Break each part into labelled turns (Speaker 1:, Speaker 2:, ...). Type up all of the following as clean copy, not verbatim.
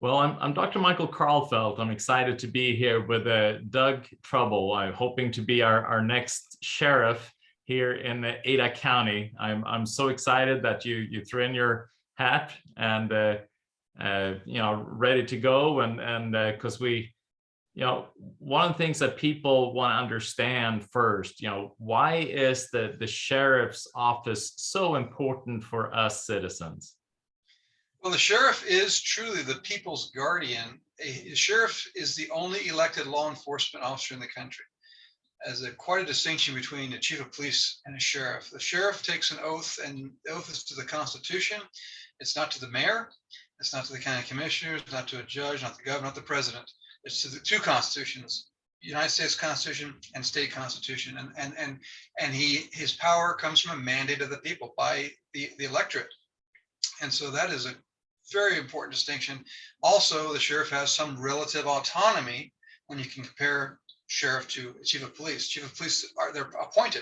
Speaker 1: Well, I'm Dr. Michael Karlfeldt. I'm excited to be here with Doug Traubel. I'm hoping to be our next sheriff here in Ada County. I'm so excited that you threw in your hat and ready to go, and because one of the things that people want to understand first, why is the sheriff's office so important for us citizens?
Speaker 2: Well, the sheriff is truly the people's guardian. A sheriff is the only elected law enforcement officer in the country. As quite a distinction between a chief of police and a sheriff. The sheriff takes an oath, and the oath is to the Constitution. It's not to the mayor. It's not to the county commissioners, not to a judge, not the governor, not the president. It's to the two constitutions, United States Constitution and state constitution. And his power comes from a mandate of the people by the electorate. And so that is a very important distinction. Also, the sheriff has some relative autonomy when you can compare sheriff to chief of police. Chief of police they're appointed,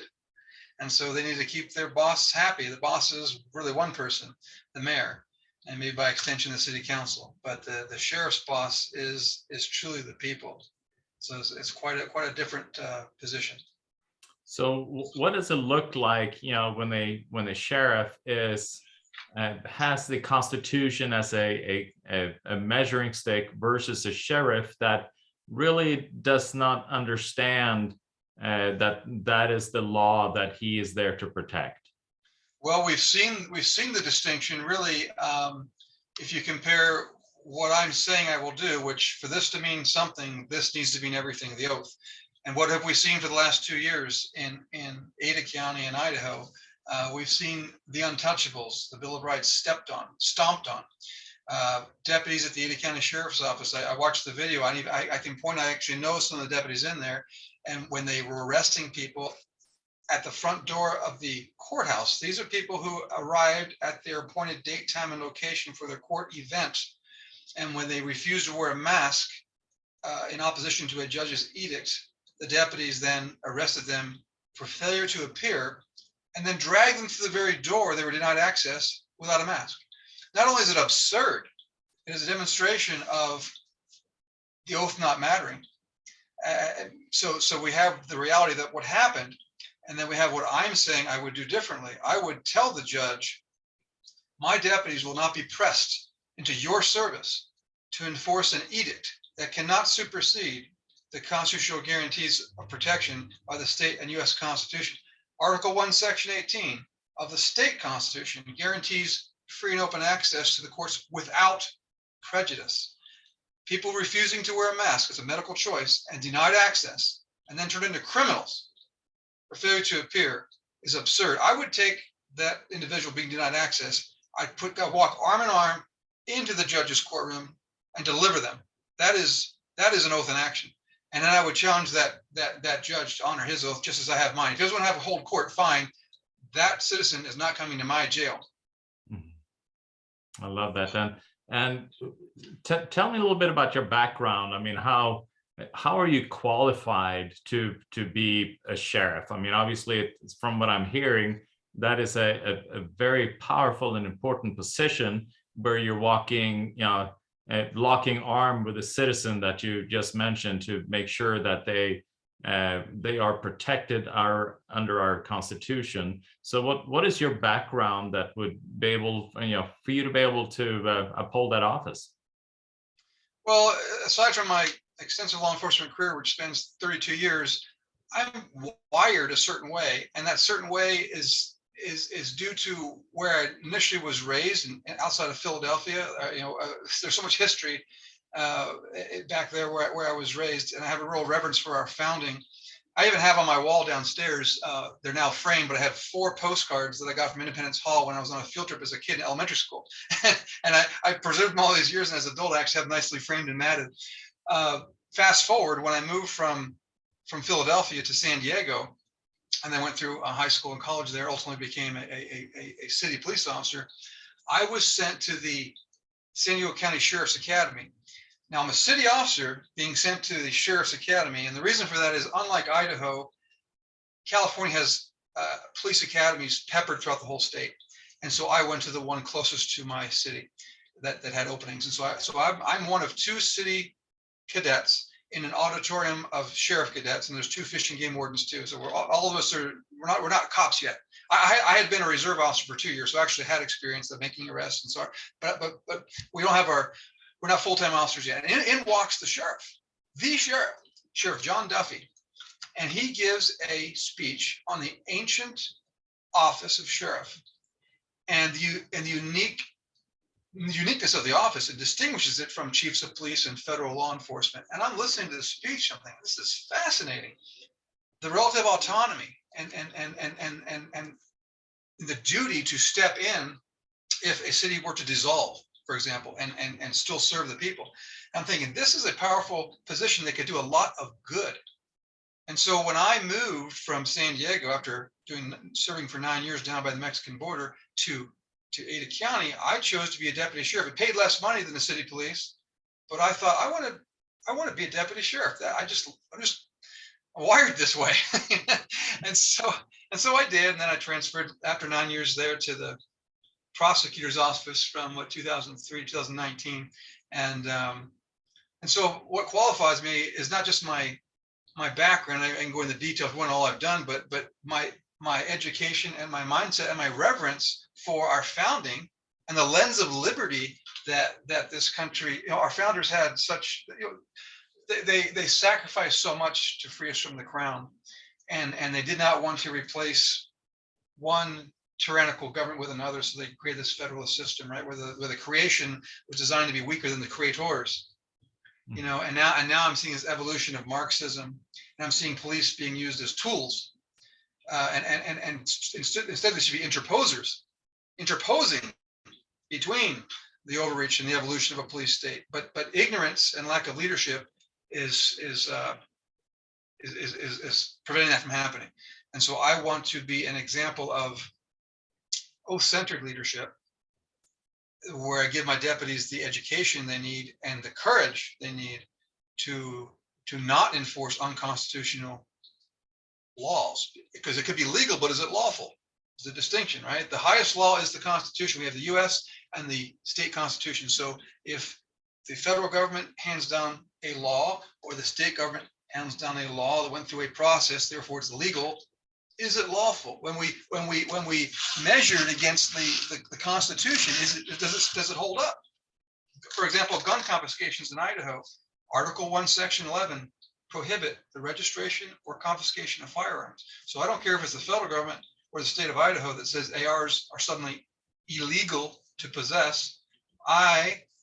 Speaker 2: and so they need to keep their boss happy. The boss is really one person, the mayor, and maybe by extension the city council. But the sheriff's boss is truly the people. So it's quite a different position.
Speaker 1: So what does it look like, when the sheriff has the Constitution as a measuring stick versus a sheriff that really does not understand that is the law that he is there to protect?
Speaker 2: Well, we've seen the distinction really. If you compare what I'm saying I will do, which for this to mean something, this needs to mean everything, the oath. And what have we seen for the last 2 years in Ada County and Idaho? We've seen the untouchables, the Bill of Rights stomped on. Deputies at the Ada County Sheriff's Office, I watched the video. I can point, I actually know some of the deputies in there. And when they were arresting people at the front door of the courthouse, these are people who arrived at their appointed date, time, and location for their court event. And when they refused to wear a mask in opposition to a judge's edict, the deputies then arrested them for failure to appear, and then drag them to the very door they were denied access without a mask. Not only is it absurd, it is a demonstration of the oath not mattering. So we have the reality that what happened, and then we have what I'm saying I would do differently. I would tell the judge, my deputies will not be pressed into your service to enforce an edict that cannot supersede the constitutional guarantees of protection by the state and U.S. Constitution. Article 1, Section 18 of the state constitution guarantees free and open access to the courts without prejudice. People refusing to wear a mask as a medical choice and denied access and then turned into criminals for failure to appear is absurd. I would take that individual being denied access, I'd walk arm in arm into the judge's courtroom and deliver them. That is an oath in action. And then I would challenge that judge to honor his oath just as I have mine. If he doesn't want to have a hold court, fine. That citizen is not coming to my jail.
Speaker 1: I love that. And tell me a little bit about your background. I mean, how are you qualified to be a sheriff? I mean, obviously, from what I'm hearing, that is a very powerful and important position where you're walking, locking arm with a citizen that you just mentioned to make sure that they are protected under our Constitution. So what is your background that would be able, for you to be able to uphold that office?
Speaker 2: Well, aside from my extensive law enforcement career, which spans 32 years, I'm wired a certain way, and that certain way is due to where I initially was raised outside of Philadelphia. There's so much history back there where I was raised, and I have a real reverence for our founding. I even have on my wall downstairs, they're now framed, but I have 4 postcards that I got from Independence Hall when I was on a field trip as a kid in elementary school. And I preserved them all these years, and as an adult, I actually have nicely framed and matted. Fast forward, when I moved from Philadelphia to San Diego, and then went through high school and college there, ultimately became a city police officer, I was sent to the San Diego County Sheriff's Academy. Now, I'm a city officer being sent to the Sheriff's Academy, and the reason for that is, unlike Idaho, California has police academies peppered throughout the whole state. And so I went to the one closest to my city. that had openings. And so I'm one of 2 city cadets in an auditorium of sheriff cadets, and there's 2 fish and game wardens too. So we're all of us are we're not cops yet. I had been a reserve officer for 2 years, so I actually had experience of making arrests and so on. But we don't have we're not full-time officers yet. And in walks the sheriff John Duffy, and he gives a speech on the ancient office of sheriff and the uniqueness of the office. It distinguishes it from chiefs of police and federal law enforcement. And I'm listening to the speech. I'm thinking, this is fascinating. The relative autonomy and the duty to step in if a city were to dissolve, for example, and still serve the people. I'm thinking, this is a powerful position that could do a lot of good. And so when I moved from San Diego after serving for 9 years down by the Mexican border to Ada County, I chose to be a deputy sheriff. It paid less money than the city police, but I thought I want to be a deputy sheriff. I'm just wired this way. and so I did. And then I transferred after 9 years there to the prosecutor's office from 2003 to 2019. And so what qualifies me is not just my background. I can go into detail of all I've done, but my education and my mindset and my reverence for our founding and the lens of liberty that this country, our founders had such, they sacrificed so much to free us from the crown, and they did not want to replace one tyrannical government with another, so they created this federalist system, right, where the creation was designed to be weaker than the creators. And now I'm seeing this evolution of Marxism, and I'm seeing police being used as tools, and instead they should be interposing between the overreach and the evolution of a police state. But ignorance and lack of leadership is preventing that from happening. And so I want to be an example of oath-centered leadership, where I give my deputies the education they need and the courage they need to not enforce unconstitutional laws, because it could be legal, but is it lawful? Is the distinction, right? The highest law is the Constitution. We have the U.S. and the state constitution. So if the federal government hands down a law, or the state government hands down a law that went through a process, therefore it's legal, is it lawful? When we measure it against the Constitution, does it hold up? For example, gun confiscations in Idaho, Article 1, Section 11 prohibit the registration or confiscation of firearms. So I don't care if it's the federal government or the state of Idaho that says ARs are suddenly illegal to possess.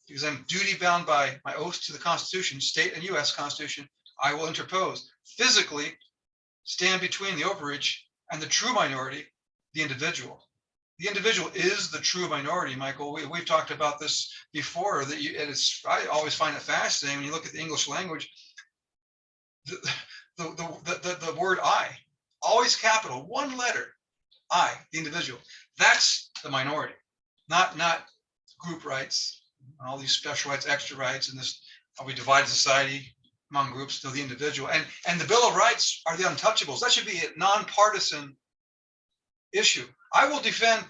Speaker 2: Because I'm duty bound by my oath to the Constitution, state and U.S. Constitution, I will interpose, physically stand between the overreach and the true minority, the individual. The individual is the true minority, Michael. We've talked about this before. I always find it fascinating when you look at the English language. The word I, always capital, one letter, I, the individual. That's the minority, not group rights, all these special rights, extra rights, and this how we divide society among groups to the individual. And the Bill of Rights are the untouchables. That should be a nonpartisan issue. I will defend,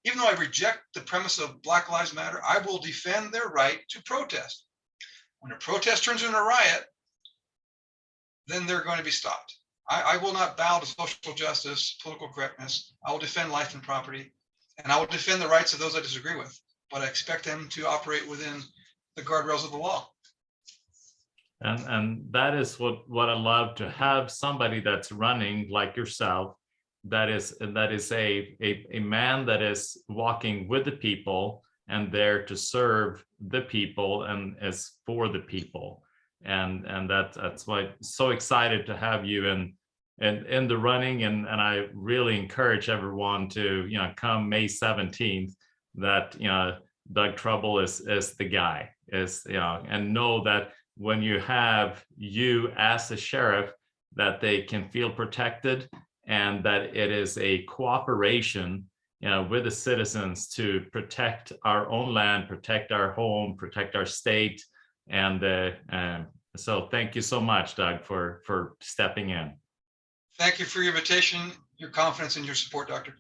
Speaker 2: even though I reject the premise of Black Lives Matter, I will defend their right to protest. When a protest turns into a riot, then they're going to be stopped. I will not bow to social justice, political correctness. I will defend life and property, and I will defend the rights of those I disagree with, but I expect them to operate within the guardrails of the law.
Speaker 1: And that is what I love, to have somebody that's running like yourself, that is a man that is walking with the people and there to serve the people and is for the people. And that's why I'm so excited to have you in the running, and I really encourage everyone to come May 17th, that Doug Traubel is the guy, and know that when you have you as a sheriff, that they can feel protected, and that it is a cooperation with the citizens to protect our own land, protect our home, protect our state. And so thank you so much, Doug, for stepping in.
Speaker 2: Thank you for your invitation, your confidence, and your support, Doctor.